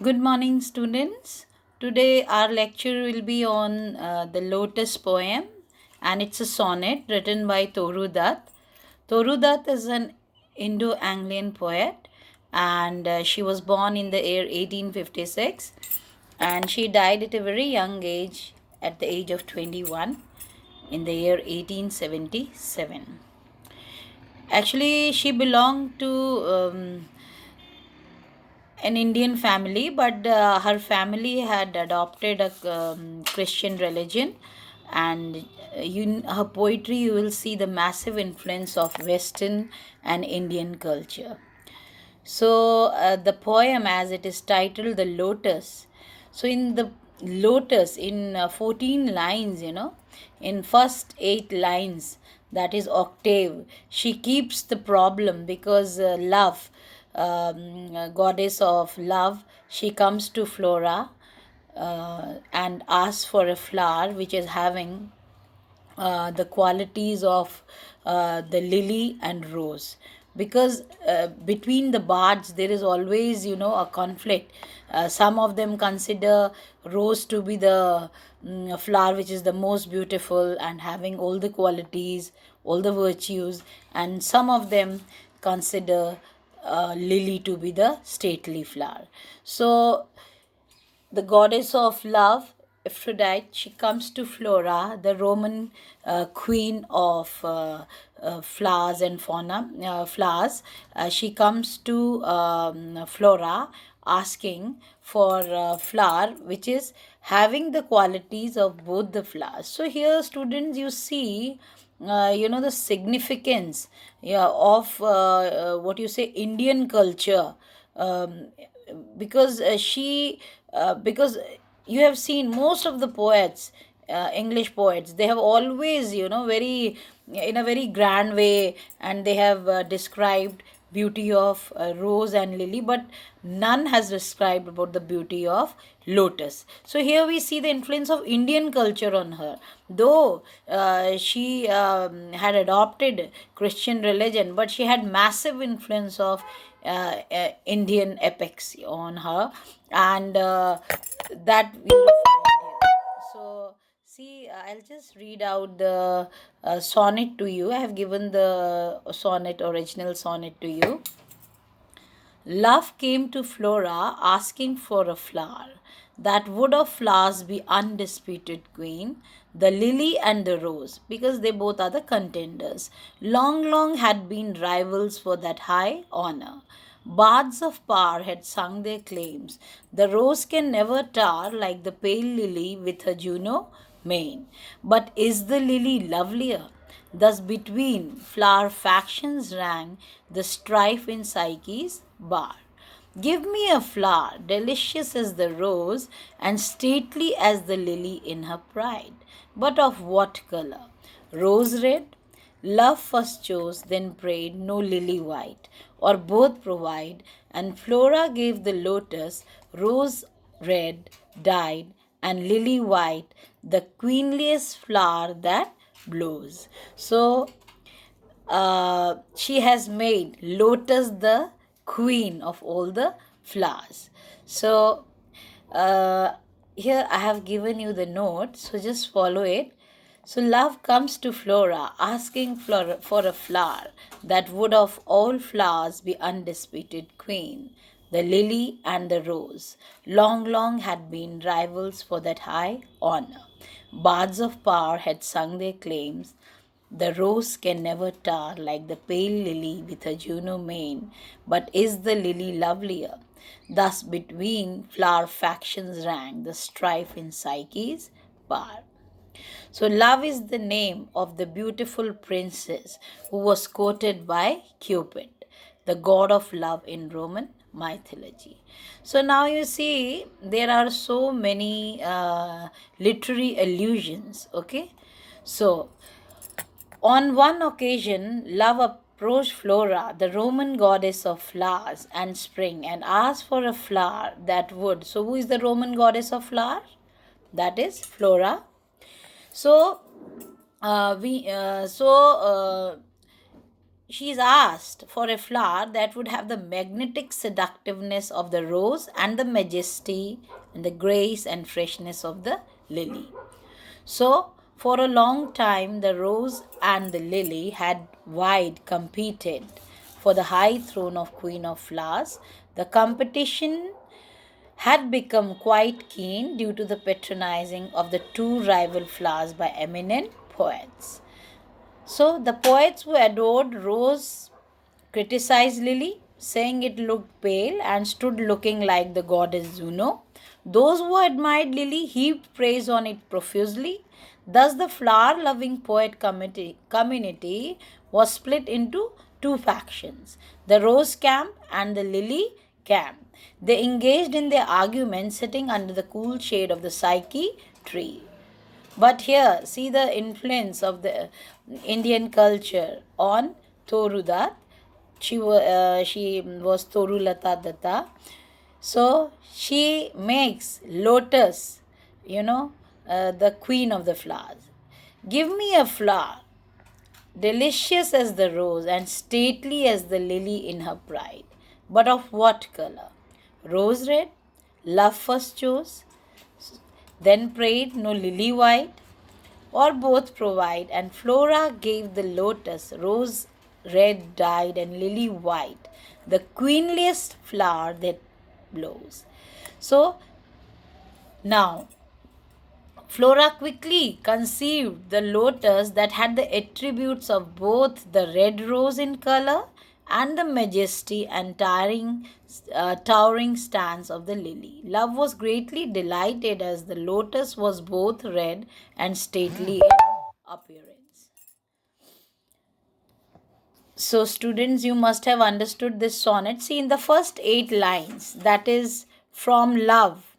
Good morning, students. Today, our lecture will be on the Lotus poem, and it's a sonnet written by Toru Dutt. Toru Dutt is an Indo Anglian poet, and she was born in the year 1856, and she died at a very young age, at the age of 21, in the year 1877. Actually, she belonged to an Indian family, but her family had adopted a Christian religion, and her poetry you will see the massive influence of Western and Indian culture. So the poem, as it is titled, "The Lotus." So in the Lotus, in 14 lines, in first 8 lines, that is octave, she keeps the problem because love, goddess of love, she comes to Flora and asks for a flower which is having the qualities of the lily and rose, because between the bards there is always a conflict. Some of them consider rose to be the flower which is the most beautiful and having all the qualities, all the virtues, and some of them consider lily to be the stately flower. So the goddess of love, Aphrodite, she comes to Flora, the Roman queen of flowers and fauna, flowers. She comes to Flora asking for flower which is having the qualities of both the flowers. So here, students, you see, the significance, yeah, of what you say, Indian culture, um, because because you have seen most of the poets, English poets, they have always, very in a very grand way, and they have described beauty of rose and lily, but none has described about the beauty of lotus. So here we see the influence of Indian culture on her, though she had adopted Christian religion, but she had massive influence of Indian epics on her, and that we will find here. So, see, I'll just read out the sonnet to you. I have given the sonnet, original sonnet to you. Love came to Flora asking for a flower. That would of flowers be undisputed queen, the lily and the rose, because they both are the contenders. Long, long had been rivals for that high honor. Bards of power had sung their claims. The rose can never tower like the pale lily with her Juno mane. But is the lily lovelier? Thus between flower factions rang the strife in Psyche's bar. Give me a flower, delicious as the rose, and stately as the lily in her pride. But of what color? Rose red? Love first chose, then prayed, no lily white, or both provide, and Flora gave the lotus, rose red, dyed, and lily white, the queenliest flower that blows. So she has made lotus the queen of all the flowers. So here I have given you the note, so just follow it. So love comes to Flora asking for a flower that would of all flowers be undisputed queen. The lily and the rose long, long had been rivals for that high honor. Bards of power had sung their claims. The rose can never tower like the pale lily with her Juno mane, but is the lily lovelier? Thus between flower factions rang the strife in Psyche's bar. So love is the name of the beautiful princess who was courted by Cupid, the god of love in Roman mythology. So now you see there are so many literary allusions. Okay, so on one occasion, Love approached Flora, the Roman goddess of flowers and spring, and asked for a flower that would. So, who is the Roman goddess of flower? That is Flora. So, we so she's asked for a flower that would have the magnetic seductiveness of the rose and the majesty and the grace and freshness of the lily. So, for a long time, the rose and the lily had wide competed for the high throne of Queen of Flowers. The competition had become quite keen due to the patronizing of the two rival flowers by eminent poets. So the poets who adored Rose criticized Lily, saying it looked pale and stood looking like the goddess Juno. Those who admired Lily heaped praise on it profusely. Thus, the flower loving poet community was split into two factions, the Rose camp and the Lily camp. They engaged in their argument sitting under the cool shade of the Psyche tree. But here, see the influence of the Indian culture on Toru Dutt. She was Toru Datta. So she makes lotus, the queen of the flowers. Give me a flower, delicious as the rose and stately as the lily in her pride. But of what color? Rose red? Love first chose, then prayed, no lily white? Or both provide, and Flora gave the lotus rose red dyed and lily white, the queenliest flower that blows. So now Flora quickly conceived the lotus that had the attributes of both the red rose in color and the majesty and towering stance of the lily. Love was greatly delighted as the lotus was both red and stately in appearance. So, students, you must have understood this sonnet. See, in the first 8 lines, that is from love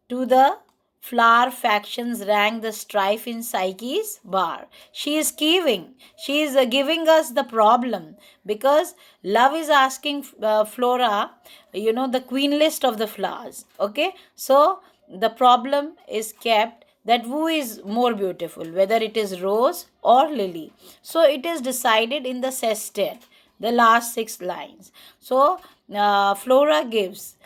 to the flower factions rang the strife in Psyche's bar. She is giving. She is giving us the problem because love is asking Flora, the queen list of the flowers. Okay, so the problem is kept that who is more beautiful, whether it is rose or lily. So it is decided in the sestet, the last 6 lines. So Flora gives,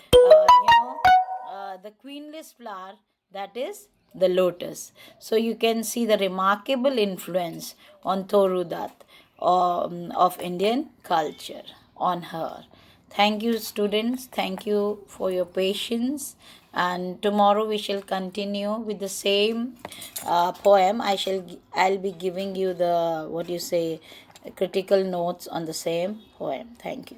the queenless flower, that is the lotus. So you can see the remarkable influence on Toru Dutt of Indian culture on her. Thank you, students. Thank you for your patience. And tomorrow we shall continue with the same poem. I'll be giving you the critical notes on the same poem. Thank you.